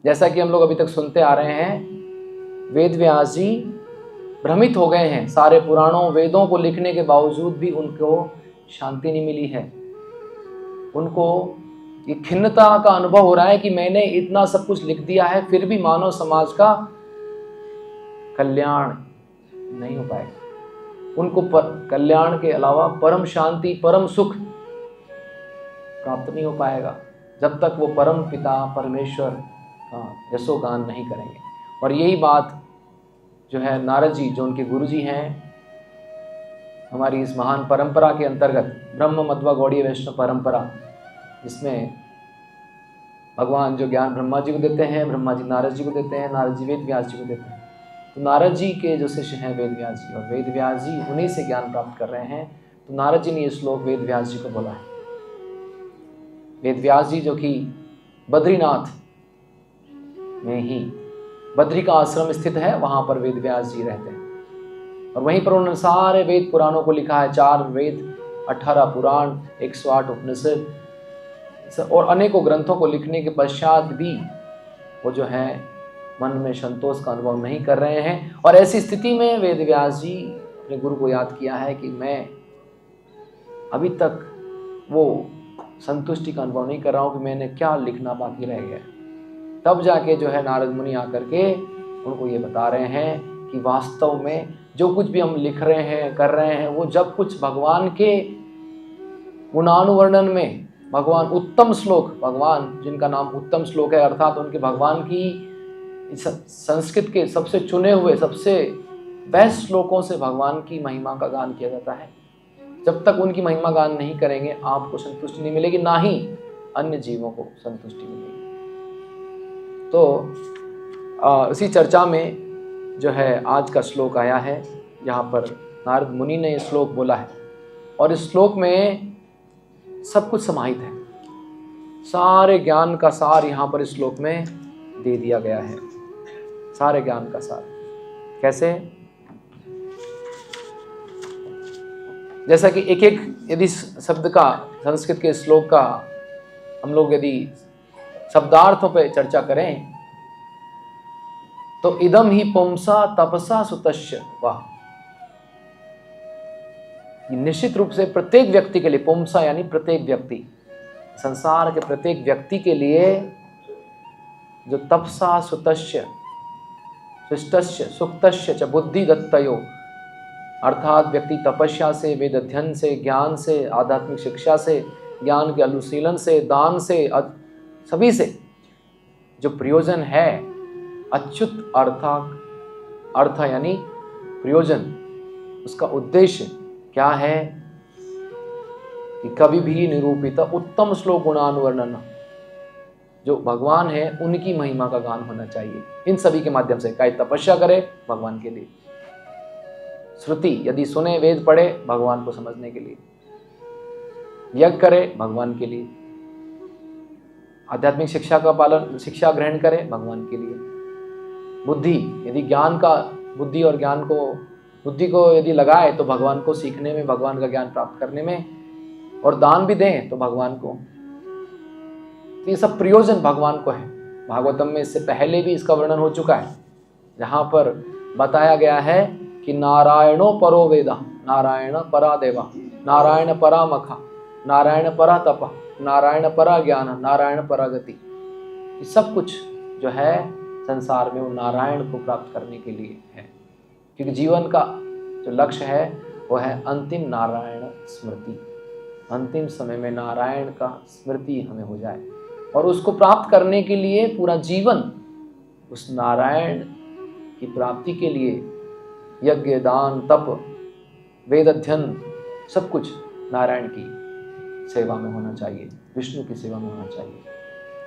जैसा कि हम लोग अभी तक सुनते आ रहे हैं, वेद व्यास जी भ्रमित हो गए हैं। सारे पुराणों वेदों को लिखने के बावजूद भी उनको शांति नहीं मिली है। उनको ये खिन्नता का अनुभव हो रहा है कि मैंने इतना सब कुछ लिख दिया है, फिर भी मानव समाज का कल्याण नहीं हो पाएगा। उनको कल्याण के अलावा परम शांति, परम सुख प्राप्त नहीं हो पाएगा जब तक वो परम पिता परमेश्वर का यशोगान नहीं करेंगे। और यही बात जो है नारद जी, जो उनके गुरु जी हैं, हमारी इस महान परंपरा के अंतर्गत ब्रह्म मध्व गौड़ीय वैष्णव परंपरा, जिसमें भगवान जो ज्ञान ब्रह्मा जी को देते हैं, ब्रह्मा जी नारद जी को देते हैं, नारद जी वेद व्यास जी को देते हैं। तो नारद जी के जो शिष्य हैं वेद व्यास जी, और वेद व्यास जी उन्हीं से ज्ञान प्राप्त कर रहे हैं। तो नारद जी ने ये श्लोक वेद व्यास जी को बोला है। वेद व्यास जी जो कि बद्रीनाथ में ही, बद्री का आश्रम स्थित है, वहां पर वेद व्यास जी रहते हैं। और वहीं पर उन्होंने सारे वेद पुराणों को लिखा है। 4 वेद, 18 पुराण, 108 उपनिषद और अनेकों ग्रंथों को लिखने के पश्चात भी वो जो है मन में संतोष का अनुभव नहीं कर रहे हैं। और ऐसी स्थिति में वेद व्यास जी अपने गुरु को याद किया है कि मैं अभी तक वो संतुष्टि का अनुभव नहीं कर रहा हूँ कि मैंने क्या लिखना बाकी रह गया। तब जाके जो है नारद मुनि आकर के उनको ये बता रहे हैं कि वास्तव में जो कुछ भी हम लिख रहे हैं, कर रहे हैं, वो जब कुछ भगवान के गुणानुवर्णन में, भगवान उत्तम श्लोक, भगवान जिनका नाम उत्तम श्लोक है, अर्थात उनके भगवान की संस्कृत के सबसे चुने हुए, सबसे बेस्ट श्लोकों से भगवान की महिमा का गान किया जाता है। जब तक उनकी महिमा गान नहीं करेंगे आपको संतुष्टि नहीं मिलेगी, ना ही अन्य जीवों को संतुष्टि मिलेगी। तो इसी चर्चा में जो है आज का श्लोक आया है। यहाँ पर नारद मुनि ने श्लोक बोला है और इस श्लोक में सब कुछ समाहित है। सारे ज्ञान का सार यहाँ पर इस श्लोक में दे दिया गया है। सारे ज्ञान का सार कैसे? जैसा कि एक एक यदि शब्द का, संस्कृत के श्लोक का हम लोग यदि शब्दार्थों पे चर्चा करें तो इदम ही पुंसा तपसा सुतस्य, वाह, निश्चित रूप से प्रत्येक व्यक्ति के लिए, पुंसा यानी प्रत्येक व्यक्ति, संसार के प्रत्येक व्यक्ति के लिए जो तपसा सुतस्य शिष्टस्य सुक्तस्य च बुद्धि दत्तयो, अर्थात व्यक्ति तपस्या से, वेद अध्ययन से, ज्ञान से, आध्यात्मिक शिक्षा से, ज्ञान के अनुशीलन से, दान से, सभी से जो प्रयोजन है, अच्युत अर्थ यानी प्रयोजन, उसका उद्देश्य क्या है कि कभी भी निरूपित उत्तम श्लोक गुणानुवर्णन, जो भगवान है उनकी महिमा का गान होना चाहिए। इन सभी के माध्यम से काहे तपस्या करे भगवान के लिए, श्रुति यदि सुने, वेद पढ़े भगवान को समझने के लिए, यज्ञ करे भगवान के लिए, आध्यात्मिक शिक्षा का पालन, शिक्षा ग्रहण करे भगवान के लिए, बुद्धि यदि ज्ञान का, बुद्धि और ज्ञान को, बुद्धि को यदि लगाए तो भगवान को सीखने में, भगवान का ज्ञान प्राप्त करने में, और दान भी दें तो भगवान को। तो ये सब प्रयोजन भगवान को है। भागवतम में इससे पहले भी इसका वर्णन हो चुका है, जहाँ पर बताया गया है कि नारायणो परो वेदा, नारायण परा देवा, नारायण परा मखा, नारायण परा तपा, नारायण परा ज्ञान, नारायण परा गति। ये सब कुछ जो है संसार में वो नारायण को प्राप्त करने के लिए है, क्योंकि जीवन का जो लक्ष्य है वो है अंतिम नारायण स्मृति। अंतिम समय में नारायण का स्मृति हमें हो जाए, और उसको प्राप्त करने के लिए पूरा जीवन उस नारायण की प्राप्ति के लिए यज्ञ, दान, तप, वेद अध्ययन, सब कुछ नारायण की सेवा में होना चाहिए, विष्णु की सेवा में होना चाहिए।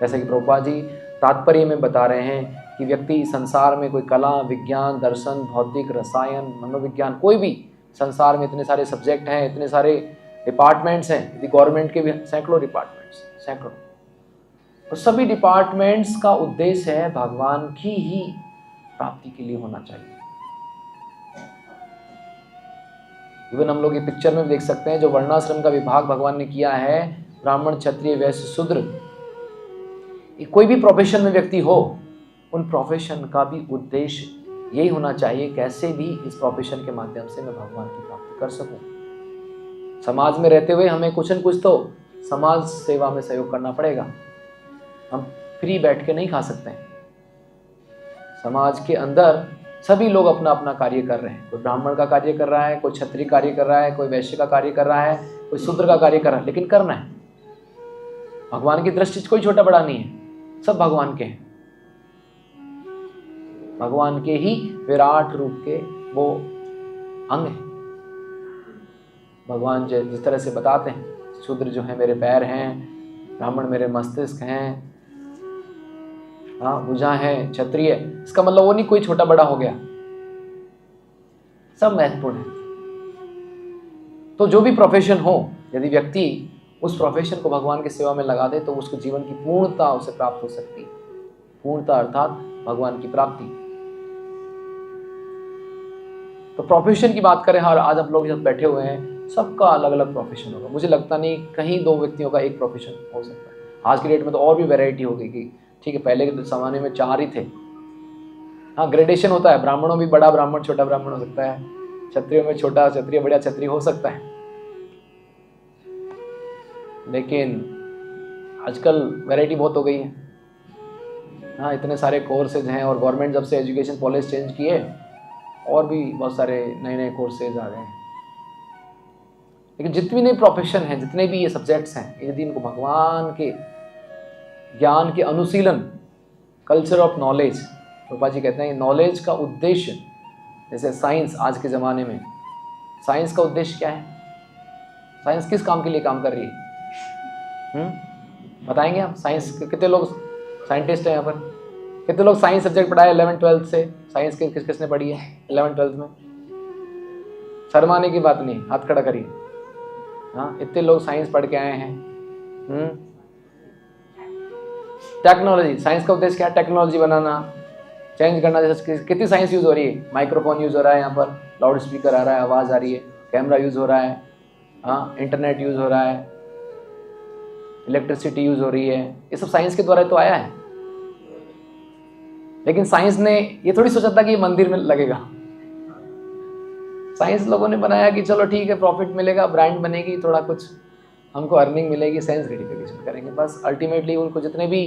जैसे कि प्रभुपाद जी तात्पर्य में बता रहे हैं कि व्यक्ति संसार में कोई कला, विज्ञान, दर्शन, भौतिक, रसायन, मनोविज्ञान, कोई भी संसार में इतने सारे सब्जेक्ट हैं, इतने सारे डिपार्टमेंट्स हैं, यदि गवर्नमेंट के भी सैकड़ों डिपार्टमेंट्स, सैकड़ों, तो सभी डिपार्टमेंट्स का उद्देश्य है भगवान की ही प्राप्ति के लिए होना चाहिए। इवन हम लोग ये पिक्चर में देख सकते हैं जो वर्णाश्रम का विभाग भगवान ने किया है, ब्राह्मण, क्षत्रिय, वैश्य, शूद्र, कोई भी प्रोफेशन में व्यक्ति हो, उन प्रोफेशन का भी उद्देश्य यही होना चाहिए, कैसे भी इस प्रोफेशन के माध्यम से मैं भगवान की प्राप्ति कर सकूं। समाज में रहते हुए हमें कुछ न कुछ तो समाज सेवा में सहयोग करना पड़ेगा। हम फ्री बैठ के नहीं खा सकते हैं। समाज के अंदर सभी लोग अपना अपना कार्य कर रहे हैं। कोई ब्राह्मण का कार्य कर रहा है, कोई क्षत्रिय कार्य कर रहा है, कोई वैश्य का कार्य कर रहा है, कोई शूद्र का कार्य कर रहा है, लेकिन करना है। भगवान की दृष्टि से कोई छोटा बड़ा नहीं है, सब भगवान के हैं। भगवान के ही विराट रूप के वो अंग हैं। भगवान जिस तरह से बताते हैं, शूद्र जो है मेरे पैर हैं, ब्राह्मण मेरे मस्तिष्क हैं, हाँ भुजा है, क्षत्रिय, इसका मतलब वो नहीं कोई छोटा बड़ा हो गया, सब महत्वपूर्ण है। तो जो भी प्रोफेशन हो, यदि व्यक्ति उस प्रोफेशन को भगवान की सेवा में लगा दे तो उसको जीवन की पूर्णता उसे प्राप्त हो सकती है। पूर्णता अर्थात भगवान की प्राप्ति। तो प्रोफेशन की बात करें, हर आज आप लोग जब बैठे हुए हैं, सबका अलग अलग प्रोफेशन होगा। मुझे लगता नहीं कहीं दो व्यक्तियों का एक प्रोफेशन हो सकता है। आज की डेट में तो और भी वैरायटी हो गई कि ठीक है, पहले के जमाने में 4 ही थे। हाँ, ग्रेडेशन होता है, ब्राह्मणों में बड़ा ब्राह्मण छोटा ब्राह्मण हो सकता है, क्षत्रियों में छोटा क्षत्रिय बड़ा क्षत्रिय हो सकता है। लेकिन आजकल वैरायटी बहुत हो गई है। हाँ, इतने सारे कोर्सेज हैं और गवर्नमेंट जब से एजुकेशन पॉलिसी चेंज किए और भी बहुत सारे नए नए कोर्सेज आ गए हैं। लेकिन जितनी नई प्रोफेशन है, जितने भी ये सब्जेक्ट्स हैं, यदि इनको भगवान के ज्ञान के अनुशीलन, कल्चर ऑफ नॉलेज, रूपा जी कहते हैं नॉलेज का उद्देश्य, जैसे साइंस आज के ज़माने में, साइंस का उद्देश्य क्या है? साइंस किस काम के लिए काम कर रही है? बताएंगे आप? साइंस कितने लोग साइंटिस्ट हैं यहाँ पर? कितने लोग साइंस सब्जेक्ट पढ़ा है 11th-12th से? साइंस के किसने पढ़ी है 11th-12th में? शर्माने की बात नहीं, हाथ खड़ा करिए। हाँ, इतने लोग साइंस पढ़ के आए हैं। टेक्नोलॉजी, साइंस का उद्देश्य क्या है? टेक्नोलॉजी बनाना, चेंज करना। जैसे कितनी साइंस यूज हो रही है? माइक्रोफोन यूज हो रहा है, यहाँ पर लाउड स्पीकर आ रहा है, आवाज़ आ रही है, कैमरा यूज हो रहा है, हाँ, इंटरनेट यूज हो रहा है, इलेक्ट्रिसिटी यूज हो रही है। ये सब साइंस के द्वारा तो आया है। लेकिन साइंस ने ये थोड़ी सोचा था कि ये मंदिर में लगेगा। साइंस लोगों ने बनाया कि चलो ठीक है, प्रॉफिट मिलेगा, ब्रांड बनेगी, थोड़ा कुछ हमको अर्निंग मिलेगी, साइंस ग्रेटिफिकेशन करेंगे बस। अल्टीमेटली उनको जितने भी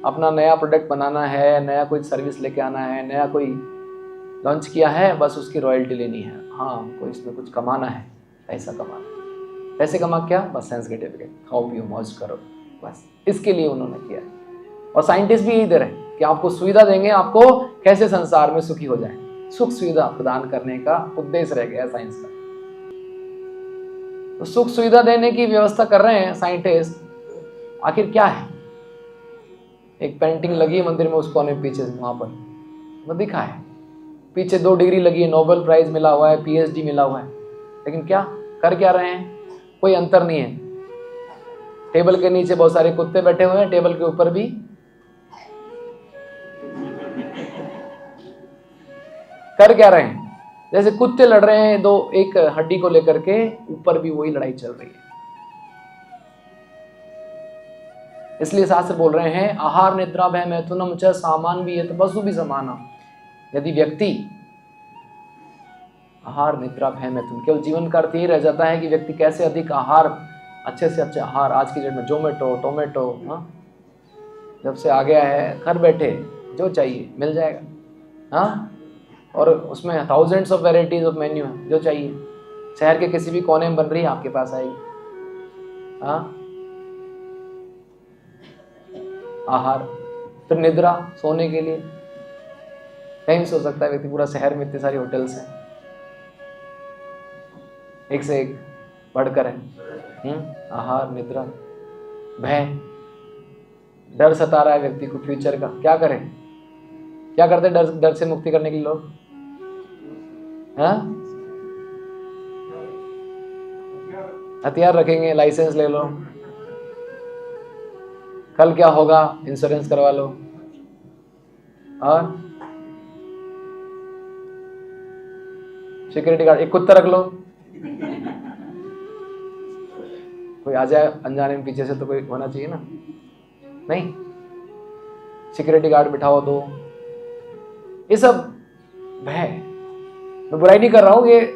अपना नया प्रोडक्ट बनाना है, नया कोई सर्विस लेके आना है, नया कोई लॉन्च किया है, बस उसकी रॉयल्टी लेनी है। हाँ, हमको इसमें कुछ कमाना है, पैसा कमाना है। पैसे कमा क्या? बस साइंस सर्टिफिकेट, खाओ पियो मौज करो, बस इसके लिए उन्होंने किया है। और साइंटिस्ट भी यही दे रहे हैं कि आपको सुविधा देंगे, आपको कैसे संसार में सुखी हो जाए, सुख सुविधा प्रदान करने का उद्देश्य रह गया साइंस का। तो सुख सुविधा देने की व्यवस्था कर रहे हैं साइंटिस्ट। आखिर क्या है? एक पेंटिंग लगी है मंदिर में, उस कोने पीछे वहां पर वो दिखा है, पीछे 2 डिग्री लगी है, नोबेल प्राइज मिला हुआ है, PhD मिला हुआ है। लेकिन क्या कर क्या रहे हैं? कोई अंतर नहीं है। टेबल के नीचे बहुत सारे कुत्ते बैठे हुए हैं, टेबल के ऊपर भी कर क्या रहे हैं? जैसे कुत्ते लड़ रहे हैं एक हड्डी को लेकर के, ऊपर भी वही लड़ाई चल रही है। इसलिए शास्त्र बोल रहे हैं आहार निद्रा भय मैथुनम च सामान भी यत वसु भी समाना। यदि व्यक्ति आहार निद्रा भय मैथुन, केवल जीवन का अर्थ यही रह जाता है कि व्यक्ति कैसे अधिक आहार, अच्छे से अच्छे आहार। आज की डेट में जोमेटो टोमेटो, हाँ, जब से आ गया है, घर बैठे जो चाहिए मिल जाएगा। हाँ, और उसमें thousands of varieties of menu है, जो चाहिए शहर के किसी भी कोने में बन रही है, आपके पास आएगी। हाँ, आहार, फिर निद्रा, सोने के लिए कहीं सो सकता है व्यक्ति। पूरा शहर में इतनी सारी होटल्स हैं, एक से एक बढ़कर है। आहार निद्रा, भय, डर सता रहा है व्यक्ति को फ्यूचर का, क्या करें? क्या करते हैं डर से मुक्ति करने के लिए लोग? हाँ, हथियार रखेंगे, लाइसेंस ले लो, कल क्या होगा इंश्योरेंस करवा लो, और सिक्योरिटी गार्ड, एक कुत्ता रख लो, कोई आ जाए अनजाने में पीछे से तो कोई होना चाहिए ना। नहीं, सिक्योरिटी गार्ड बिठाओ, दो ये सब भय, मैं बुराई नहीं कर रहा हूं, ये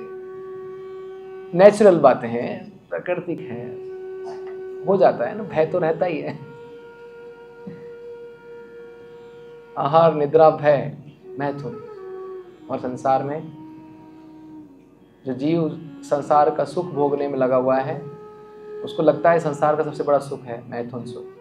नेचुरल बातें हैं, प्राकृतिक हैं, हो जाता है ना, भय तो रहता ही है। आहार, निद्रा, भय, मैथुन। और संसार में जो जीव संसार का सुख भोगने में लगा हुआ है, उसको लगता है संसार का सबसे बड़ा सुख है मैथुन सुख।